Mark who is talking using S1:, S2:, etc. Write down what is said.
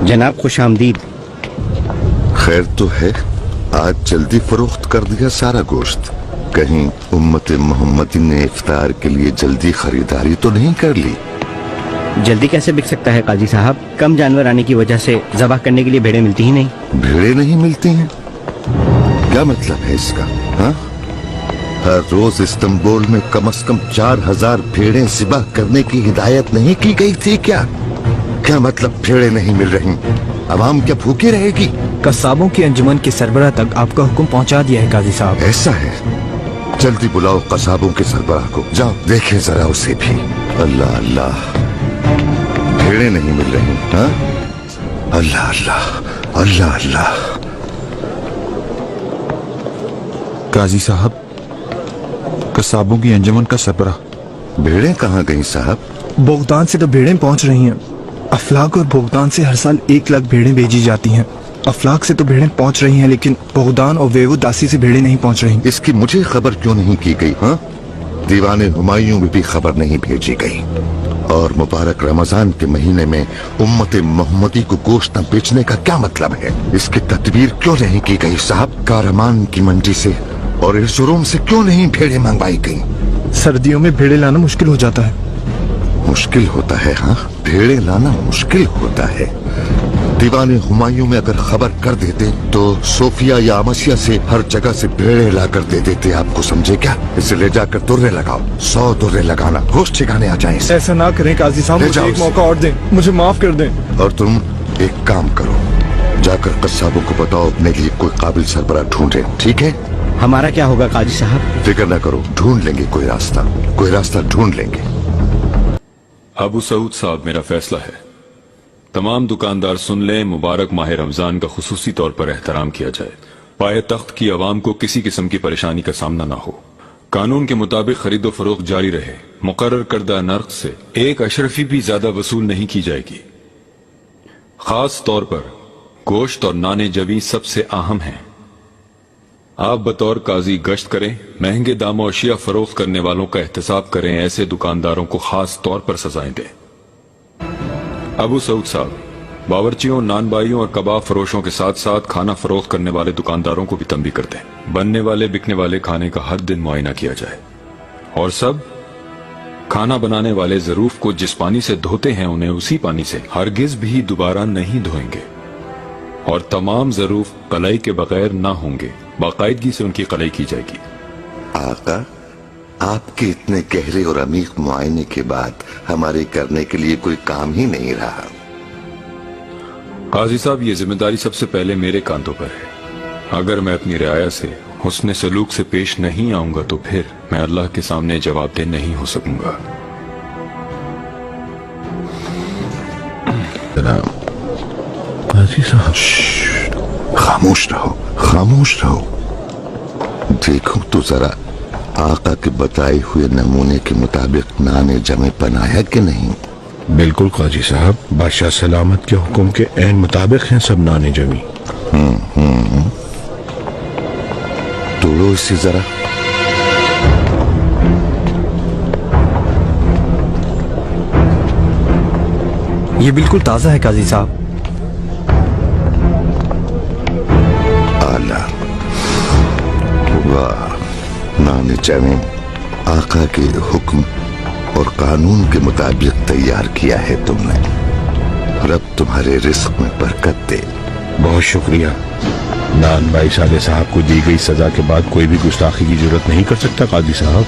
S1: जनाब खुश आमदीद।
S2: खैर तो है, आज जल्दी फरोख्त कर दिया सारा गोश्त। कहीं उम्मत मोहम्मदी ने इफ्तार के लिए जल्दी खरीदारी तो नहीं कर ली?
S1: जल्दी कैसे बिक सकता है काजी साहब? कम जानवर आने की वजह से ज़बह करने के लिए भेड़ें मिलती ही नहीं।
S2: भेड़ें नहीं मिलती हैं? क्या मतलब है इसका? हाँ, हर रोज इस्तांबुल में कम से कम 4000 भेड़ें ज़िबह करने की हिदायत नहीं की गई थी क्या? क्या मतलब भेड़ें नहीं मिल रही? अवाम क्या भूखी रहेगी?
S3: कस्साबों की अंजुमन के सरबराह तक आपका हुक्म पहुंचा दिया है काजी साहब।
S2: ऐसा है, जल्दी बुलाओ कसाबों के सरबराह को। जाओ देखें जरा उसे भी। अल्लाह अल्लाह, भेड़ें नहीं मिल रही। हाँ, अल्लाह अल्लाह अल्लाह अल्लाह।
S4: काजी साहब, कसाबों की अंजुमन का सरबराह।
S2: भेड़ें कहाँ गई साहब?
S3: बोगदान से तो भेड़ें पहुंच रही हैं। अफलाक और बोगदान से हर साल 1 लाख भेड़ें भेजी जाती हैं। अफलाक से तो भेड़ें पहुंच रही हैं, लेकिन बोगदान और वेवु दासी से भेड़ें नहीं पहुंच रही।
S2: इसकी मुझे खबर क्यों नहीं की गई? हाँ, दीवाने हुमायूं में भी खबर नहीं भेजी गई। और मुबारक रमजान के महीने में उम्मत मोहम्मदी को गोश्त न बेचने का क्या मतलब है? इसकी तदबीर क्यों नहीं की गई साहब? कारमान की मंडी से और इर्जुरूम से क्यों नहीं भेड़ें मंगवाई गई?
S3: सर्दियों में भेड़ें लाना मुश्किल हो जाता है।
S2: मुश्किल होता है? हाँ, भेड़ें लाना मुश्किल होता है। दीवाने हुमायूं में अगर खबर कर देते तो सोफिया या अमसिया से हर जगह से भेड़ें लाकर दे देते। आपको समझे क्या? इसे ले जाकर दुर्रे लगाओ, 100 दुर्रे लगाना, गोश्त ठिकाने आ जाए।
S3: ऐसा ना करें काजी साहब, मुझे एक मौका और दें, मुझे माफ कर दें।
S2: और तुम एक काम करो, जाकर कस्साबों को बताओ अपने लिए कोई काबिल सरबराह ढूंढे। ठीक है?
S1: हमारा क्या होगा काजी साहब?
S2: फिक्र न करो, ढूंढ लेंगे कोई रास्ता ढूंढ लेंगे।
S5: अबू सऊद साहब, मेरा फैसला है, तमाम दुकानदार सुन लें, मुबारक माह रमजान का खुसूसी तौर पर एहतराम किया जाए। पाए तख्त की आवाम को किसी किस्म की परेशानी का सामना ना हो। कानून के मुताबिक खरीदो फरोख्त जारी रहे। मुकर्रर करदा नर्क से 1 अशरफी भी ज्यादा वसूल नहीं की जाएगी। खास तौर पर गोश्त और नाने जवी सबसे अहम हैं। आप बतौर काजी गश्त करें, महंगे दामों अशिया फरोख्त करने वालों का एहतसाब करें, ऐसे दुकानदारों को खास तौर पर सजाएं दें। अबू सऊद साहब, बावर्चियों, नानबाइयों और कबाब फरोशों के साथ साथ खाना फरोख्त करने वाले दुकानदारों को भी तंबीह कर दें, बनने वाले बिकने वाले खाने का हर दिन मुआयना किया जाए। और सब खाना बनाने वाले ज़रूफ को जिस पानी से धोते हैं उन्हें उसी पानी से हरगिज भी दोबारा नहीं धोएंगे। और तमाम ज़रूफ कलाई के बगैर ना होंगे, बाकायदगी से उनकी कलाई की जाएगी।
S2: आका, आपके इतने गहरे और अमीक मुआयने के बाद हमारे करने के लिए कोई काम ही नहीं रहा।
S5: काजी साहब, ये जिम्मेदारी सबसे पहले मेरे कांधों पर है। अगर मैं अपनी रियाया से हुस्न सलूक से पेश नहीं आऊंगा तो फिर मैं अल्लाह के सामने जवाबदेह नहीं हो सकूंगा।
S2: काजी साहब, खामोश रहो, खामोश रहो। देखो तो जरा, आका के बताए हुए नमूने के मुताबिक नाने जमे बनाया कि नहीं?
S6: बिल्कुल काजी साहब, बादशाह सलामत के हुक्म के ऐन मुताबिक हैं सब नाने जमी।
S2: तोड़ो इसे जरा।
S3: ये बिल्कुल ताज़ा है काजी साहब।
S2: आला, वाह, नाने जमे आका के हुक्म और कानून के मुताबिक तैयार किया है तुमने। रब तुम्हारे रिस्क में बरकत दे।
S6: बहुत शुक्रिया। नान भाई साले साहब को दी गई सजा के बाद कोई भी गुस्ताखी की जरूरत नहीं कर सकता काजी साहब।